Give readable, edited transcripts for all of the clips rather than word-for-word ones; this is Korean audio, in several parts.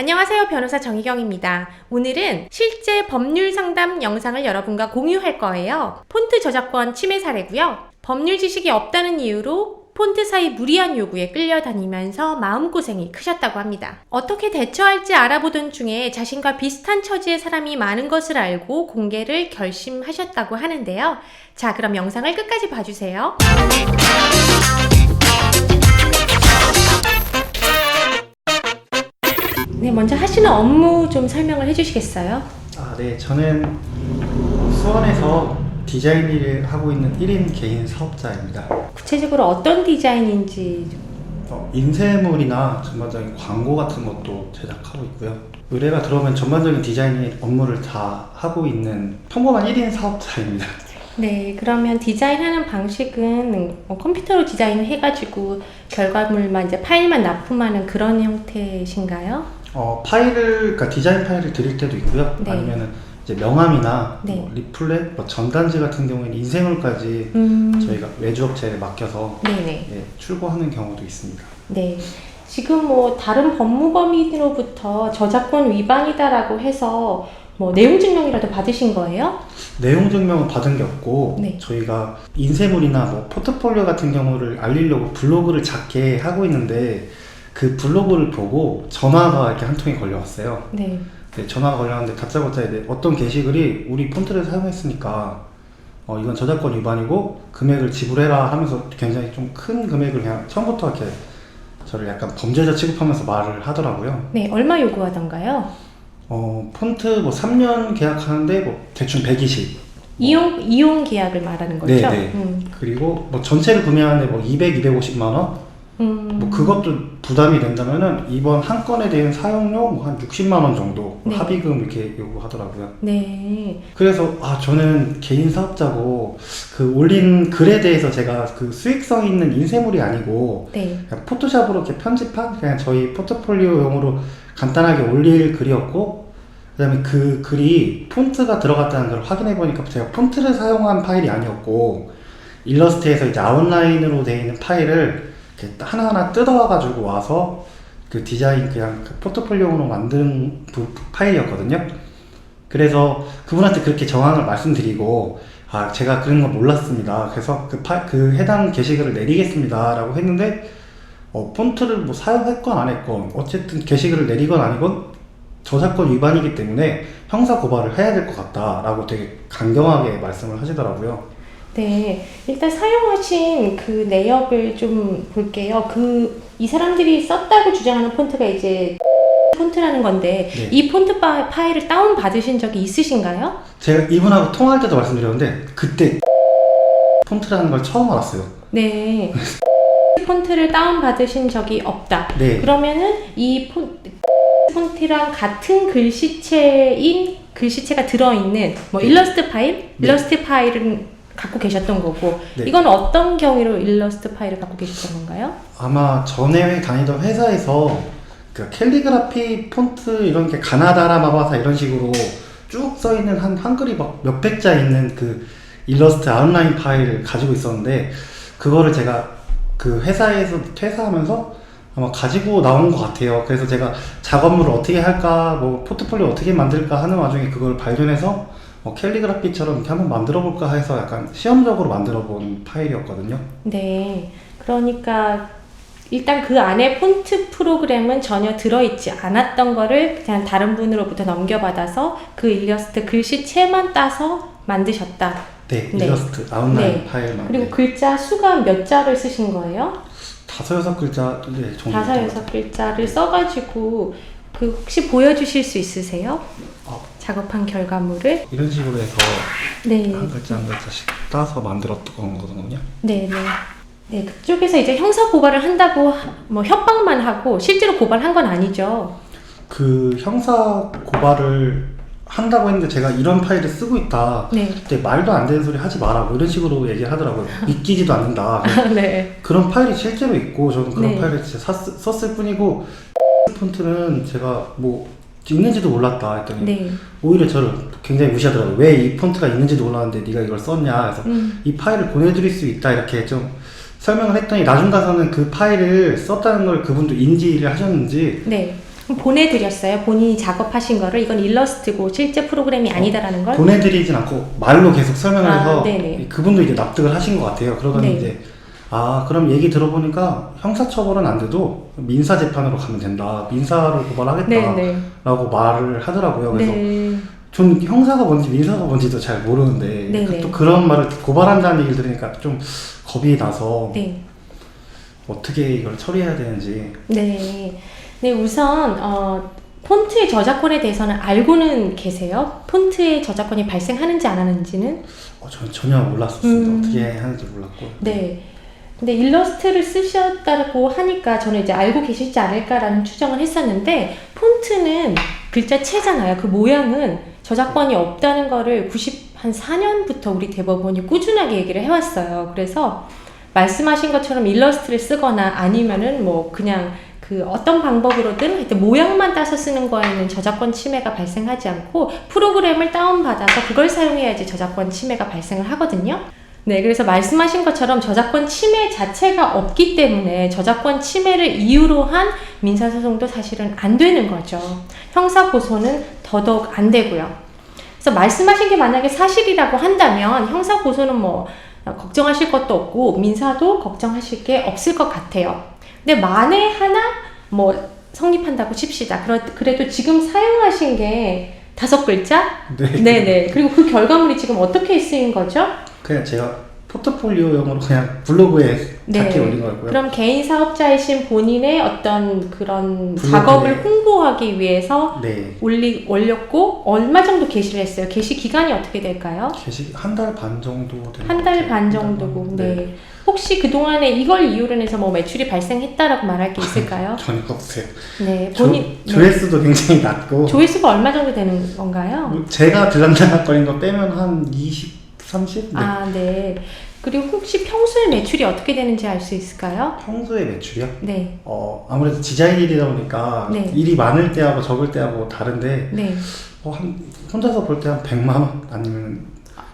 안녕하세요. 변호사 정희경입니다. 오늘은 실제 법률 상담 영상을 여러분과 공유할 거예요. 폰트 저작권 침해 사례고요. 법률 지식이 없다는 이유로 폰트사의 무리한 요구에 끌려다니면서 마음고생이 크셨다고 합니다. 어떻게 대처할지 알아보던 중에 자신과 비슷한 처지의 사람이 많은 것을 알고 공개를 결심하셨다고 하는데요. 자, 그럼 영상을 끝까지 봐주세요. 네, 먼저 하시는 업무 좀 설명을 해주시겠어요? 네. 저는 수원에서 디자인 일을 하고 있는 1인 개인 사업자입니다. 구체적으로 어떤 디자인인지 인쇄물이나 전반적인 광고 같은 것도 제작하고 있고요. 의뢰가 들어오면 전반적인 디자인 업무를 다 하고 있는 평범한 1인 사업자입니다. 네, 그러면 디자인하는 방식은 컴퓨터로 디자인을 해가지고 결과물만 이제 파일만 납품하는 그런 형태이신가요? 그러니까 디자인 파일을 드릴 때도 있고요. 네. 아니면은 이제 명함이나 네. 리플렛, 전단지 같은 경우에는 인쇄물까지 저희가 외주업체에 맡겨서 출고하는 경우도 있습니다. 네. 지금 다른 법무법인으로부터 저작권 위반이다라고 해서 내용 증명이라도 받으신 거예요? 내용 증명은 받은 게 없고 네. 저희가 인쇄물이나 포트폴리오 같은 경우를 알리려고 블로그를 작게 하고 있는데 그 블로그를 보고 전화가 이렇게 한 통이 걸려왔어요. 네. 전화가 걸려왔는데 다짜고짜 어떤 게시글이 우리 폰트를 사용했으니까 이건 저작권 위반이고 금액을 지불해라 하면서 굉장히 좀 큰 금액을 그냥 처음부터 이렇게 저를 약간 범죄자 취급하면서 말을 하더라고요. 네, 얼마 요구하던가요? 폰트 3년 계약하는데 대충 120. 이용 계약을 말하는 거죠? 네네. 그리고 전체를 구매하는데 200, 250만 원? 그것도 부담이 된다면은 이번 한 건에 대한 사용료 한 60만 원 정도 네. 합의금 이렇게 요구하더라고요. 네. 그래서 저는 개인 사업자고 그 올린 글에 대해서 제가 그 수익성 있는 인쇄물이 아니고 네. 그냥 포토샵으로 이렇게 편집한 그냥 저희 포트폴리오용으로 간단하게 올릴 글이었고, 그다음에 그 글이 폰트가 들어갔다는 걸 확인해 보니까 제가 폰트를 사용한 파일이 아니었고 일러스트에서 이제 아웃라인으로 되어 있는 파일을 이렇게 하나하나 뜯어와 가지고 와서 그 디자인 그냥 그 포트폴리오로 만든 파일이었거든요. 그래서 그분한테 그렇게 정황을 말씀드리고 제가 그런 거 몰랐습니다. 그래서 그 해당 게시글을 내리겠습니다 라고 했는데 폰트를 사용했건 안 했건 어쨌든 게시글을 내리건 아니건 저작권 위반이기 때문에 형사 고발을 해야 될 것 같다 라고 되게 강경하게 말씀을 하시더라고요. 네, 일단 사용하신 그 내역을 좀 볼게요. 이 사람들이 썼다고 주장하는 폰트가 이제 폰트라는 건데, 네. 이 폰트 파일을 다운 받으신 적이 있으신가요? 제가 이분하고 통화할 때도 말씀드렸는데 그때 폰트라는 걸 처음 알았어요. 네. 폰트를 다운 받으신 적이 없다. 네. 그러면은 이 폰트랑 같은 글씨체가 들어있는 일러스트 파일? 네. 일러스트 파일은 갖고 계셨던 거고, 네. 이건 어떤 경위로 일러스트 파일을 갖고 계셨던 건가요? 아마 전에 다니던 회사에서 그 캘리그라피 폰트 이런 게 가나다라 마바사 이런 식으로 쭉 써있는 한글이 몇백 자 있는 그 일러스트 아웃라인 파일을 가지고 있었는데 그거를 제가 그 회사에서 퇴사하면서 아마 가지고 나온 것 같아요. 그래서 제가 작업물을 어떻게 할까, 포트폴리오 어떻게 만들까 하는 와중에 그걸 발견해서 캘리그라피처럼 이렇게 한번 만들어 볼까 해서 약간 시험적으로 만들어 본 파일이었거든요. 네. 그러니까 일단 그 안에 폰트 프로그램은 전혀 들어있지 않았던 거를 그냥 다른 분으로부터 넘겨받아서 그 일러스트 글씨체만 따서 만드셨다. 네, 네. 일러스트 아웃라인 네. 파일만. 그리고 글자 수가 몇 자를 쓰신 거예요? 5-6글자 정도. 5-6글자를 써가지고 혹시 보여주실 수 있으세요? 작업한 결과물을? 이런 식으로 해서 네. 한 글자 한 글자씩 따서 만들었던 거거든요. 네, 네. 네, 그쪽에서 이제 형사 고발을 한다고 협박만 하고 실제로 고발한 건 아니죠. 그 형사 고발을 한다고 했는데 제가 이런 파일을 쓰고 있다. 네. 근데 말도 안 되는 소리 하지 마라. 이런 식으로 얘기를 하더라고요. 믿기지도 않는다. 네. 그런 파일이 실제로 있고 저는 그런 네. 파일을 진짜 썼을 뿐이고 폰트는 제가 있는지도 몰랐다 했더니 네. 오히려 저를 굉장히 무시하더라고요. 왜 이 폰트가 있는지도 몰랐는데 네가 이걸 썼냐. 그래서 이 파일을 보내드릴 수 있다 이렇게 좀 설명을 했더니 나중 가서는 그 파일을 썼다는 걸 그분도 인지를 하셨는지 네. 보내드렸어요. 본인이 작업하신 거를. 이건 일러스트고 실제 프로그램이 아니다라는 걸. 보내드리진 않고 말로 계속 설명을 해서 네네. 그분도 이제 납득을 하신 것 같아요. 그러더니 네. 이제 그럼 얘기 들어보니까 형사처벌은 안 돼도 민사재판으로 가면 된다. 민사로 고발하겠다라고 네네. 말을 하더라고요. 그래서 네. 전 형사가 뭔지 민사가 뭔지도 잘 모르는데 네네. 또 그런 말을 고발한다는 얘기를 들으니까 좀 겁이 나서 네. 어떻게 이걸 처리해야 되는지. 네. 네, 우선 폰트의 저작권에 대해서는 알고는 계세요? 폰트의 저작권이 발생하는지 안 하는지는? 저는 전혀 몰랐었습니다. 어떻게 하는지 몰랐고. 네. 근데 일러스트를 쓰셨다고 하니까 저는 이제 알고 계시지 않을까라는 추정을 했었는데, 폰트는 글자체잖아요. 그 모양은 저작권이 없다는 거를 94년부터 우리 대법원이 꾸준하게 얘기를 해왔어요. 그래서 말씀하신 것처럼 일러스트를 쓰거나 아니면은 뭐 그냥 그 어떤 방법으로든 하여튼 모양만 따서 쓰는 거에는 저작권 침해가 발생하지 않고 프로그램을 다운받아서 그걸 사용해야지 저작권 침해가 발생을 하거든요. 네, 그래서 말씀하신 것처럼 저작권 침해 자체가 없기 때문에 저작권 침해를 이유로 한 민사소송도 사실은 안 되는 거죠. 형사고소는 더더욱 안 되고요. 그래서 말씀하신 게 만약에 사실이라고 한다면 형사고소는 뭐 걱정하실 것도 없고 민사도 걱정하실 게 없을 것 같아요. 근데 만에 하나 뭐 성립한다고 칩시다. 그래도 지금 사용하신 게 5글자? 네. 네네. 그리고 그 결과물이 지금 어떻게 쓰인 거죠? 그냥 제가 포트폴리오용으로 그냥 블로그에 작게 올린 거였고요. 그럼 개인 사업자이신 본인의 어떤 그런 블로그에. 작업을 홍보하기 위해서 네. 올렸고 얼마 정도 게시를 했어요? 게시 기간이 어떻게 될까요? 게시 한 달 반 정도 되는 한 달 반 정도고. 네. 혹시 그동안에 이걸 이유로 해서 뭐 매출이 발생했다라고 말할 게 있을까요? 전혀 없어요. 네. 본인 조회수도 굉장히 낮고 조회수가 얼마 정도 되는 건가요? 제가 들락날락거린 거 빼면 한 20, 30? 네. 네. 그리고 혹시 평소에 매출이 어떻게 되는지 알 수 있을까요? 평소에 매출이요? 네. 아무래도 디자인 일이다 보니까 네. 일이 많을 때하고 적을 때하고 다른데 네. 혼자서 볼 때 한 100만 원 아니면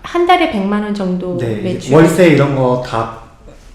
한 달에 100만 원 정도 네, 매출. 월세 이런 거 다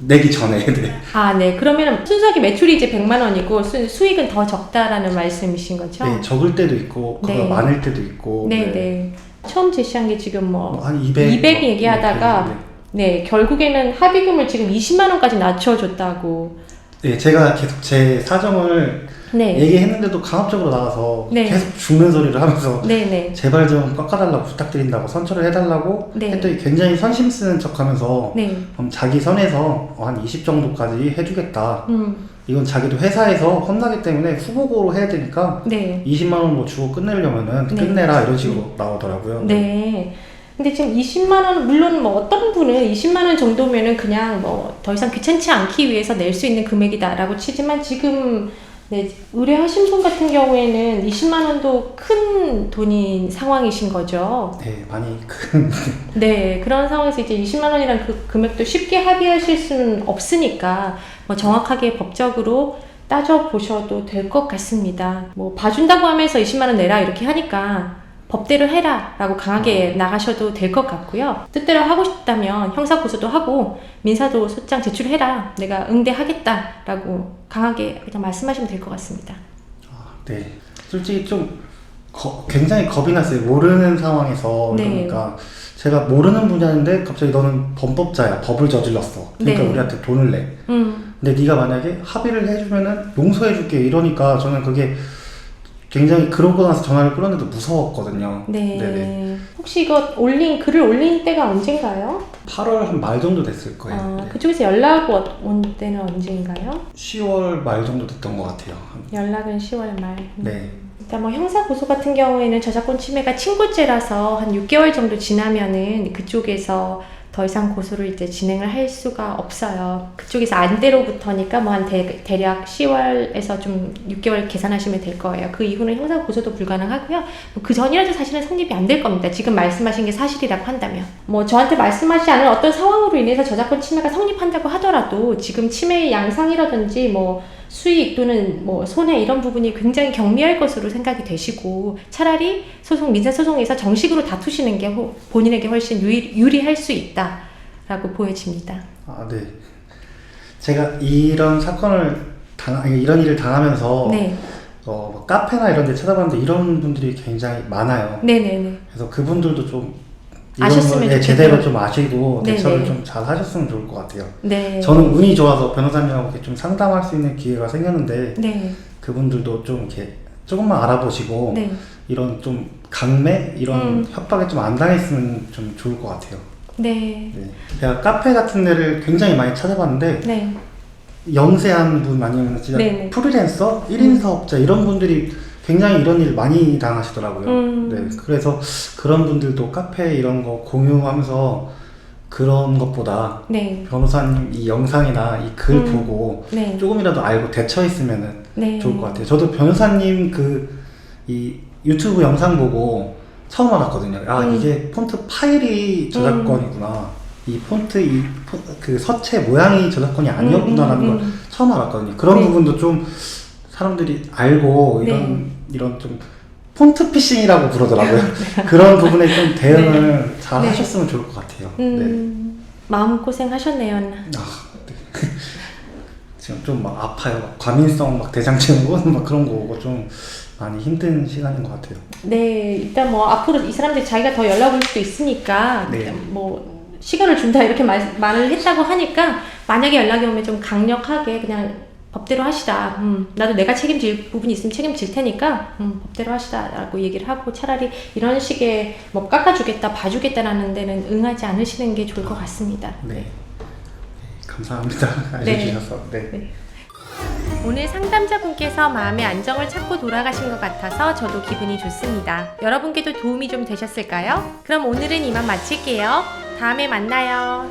내기 전에 네. 네. 그러면 순수하게 매출이 이제 100만 원이고 수익은 더 적다라는 말씀이신 거죠? 네, 적을 때도 있고 그거 네. 많을 때도 있고 네. 처음 제시한 게 지금 한 200 얘기하다가 네, 결국에는 합의금을 지금 20만 원까지 낮춰줬다고. 네, 제가 계속 제 사정을 네. 얘기했는데도 강압적으로 나가서 네. 계속 죽는 소리를 하면서 네네. 제발 좀 깎아달라고 부탁드린다고 선처를 해달라고 네. 했더니 굉장히 선심 쓰는 척하면서 네. 자기 선에서 한 20 정도까지 해주겠다. 이건 자기도 회사에서 혼나기 때문에 후보고로 해야 되니까 네. 20만 원 뭐 주고 끝내려면은 네. 끝내라 이런 식으로 나오더라고요. 네. 근데 지금 20만 원, 물론 뭐 어떤 분은 20만 원 정도면은 그냥 뭐 더 이상 귀찮지 않기 위해서 낼 수 있는 금액이다라고 치지만 지금 네, 의뢰하신 분 같은 경우에는 20만 원도 큰 돈인 상황이신 거죠. 네, 많이 큰. 네, 그런 상황에서 이제 20만 원이란 그 금액도 쉽게 합의하실 수는 없으니까 뭐 정확하게 법적으로 따져보셔도 될 것 같습니다. 뭐 봐준다고 하면서 20만 원 내라 이렇게 하니까 법대로 해라 라고 강하게 나가셔도 될 것 같고요. 뜻대로 하고 싶다면 형사고소도 하고 민사도 소장 제출해라, 내가 응대하겠다 라고 강하게 그냥 말씀하시면 될 것 같습니다. 네, 솔직히 좀 굉장히 겁이 났어요. 모르는 상황에서. 네. 그러니까 제가 모르는 분야인데 갑자기 너는 범법자야, 법을 저질렀어, 그러니까 네. 우리한테 돈을 내. 근데 네가 만약에 합의를 해주면은 용서해줄게 이러니까 저는 그게 굉장히 그러고 나서 전화를 끊었는데 무서웠거든요. 네. 네네. 혹시 이거 글을 올린 때가 언젠가요? 8월 한 말 정도 됐을 거예요. 네. 그쪽에서 연락 온 때는 언젠가요? 10월 말 정도 됐던 것 같아요. 연락은 10월 말. 네. 일단 뭐 형사고소 같은 경우에는 저작권 침해가 친고죄라서 한 6개월 정도 지나면은 그쪽에서 더 이상 고소를 이제 진행을 할 수가 없어요. 그쪽에서 안대로부터니까 뭐 한 대략 10월에서 좀 6개월 계산하시면 될 거예요. 그 이후는 형사 고소도 불가능하고요. 그 전이라도 사실은 성립이 안 될 겁니다. 지금 말씀하신 게 사실이라고 한다면. 뭐 저한테 말씀하시지 않은 어떤 상황으로 인해서 저작권 침해가 성립한다고 하더라도 지금 침해의 양상이라든지 뭐 수익 또는 뭐 손해 이런 부분이 굉장히 경미할 것으로 생각이 되시고 차라리 민사소송에서 정식으로 다투시는 게 본인에게 훨씬 유리할 수 있다라고 보여집니다. 네. 제가 이런 사건을 이런 일을 당하면서 네. 뭐 카페나 이런 데 찾아봤는데 이런 분들이 굉장히 많아요. 네네네. 그래서 그분들도 좀 아셨으면 이런 거, 좋겠네요. 제대로 좀 아시고 네네. 대처를 좀 잘 하셨으면 좋을 것 같아요. 네. 저는 운이 좋아서 변호사님하고 이렇게 좀 상담할 수 있는 기회가 생겼는데 네. 그분들도 좀 이렇게 조금만 알아보시고 네. 이런 좀 강매 이런 협박에 좀 안 당했으면 좀 좋을 것 같아요. 네. 네. 제가 카페 같은 데를 굉장히 많이 찾아봤는데 네. 영세한 분 아니면 진짜 네네. 프리랜서, 1인 사업자 이런 분들이 굉장히 이런 일 많이 당하시더라고요. 네. 그래서 그런 분들도 카페 이런 거 공유하면서 그런 것보다 네. 변호사님 이 영상이나 이 글 보고 네. 조금이라도 알고 대처했으면 네. 좋을 것 같아요. 저도 변호사님 이 유튜브 영상 보고 처음 알았거든요. 아, 이게 폰트 파일이 저작권이구나. 이 폰트, 그 서체 모양이 저작권이 아니었구나라는 걸 처음 알았거든요. 그런 네. 부분도 좀 사람들이 알고 이런 좀 폰트 피싱이라고 부르더라고요. 그런 부분에 좀 대응을 잘 네. 하셨으면 좋을 것 같아요. 네. 마음고생 하셨네요. 아, 네. 지금 좀 막 아파요. 막 과민성 막 대장증 오고 막 그런 거 오고 좀 많이 힘든 시간인 것 같아요. 네, 일단 뭐 앞으로 이 사람들이 자기가 더 연락 올 수도 있으니까 네. 뭐 시간을 준다 이렇게 말을 했다고 하니까 만약에 연락이 오면 좀 강력하게 그냥 법대로 하시라. 나도 내가 책임질 부분이 있으면 책임질 테니까 법대로 하시라라고 얘기를 하고 차라리 이런 식의 뭐 깎아주겠다, 봐주겠다라는 데는 응하지 않으시는 게 좋을 것 같습니다. 네. 감사합니다. 알려주셔서. 네. 네. 오늘 상담자분께서 마음의 안정을 찾고 돌아가신 것 같아서 저도 기분이 좋습니다. 여러분께도 도움이 좀 되셨을까요? 그럼 오늘은 이만 마칠게요. 다음에 만나요.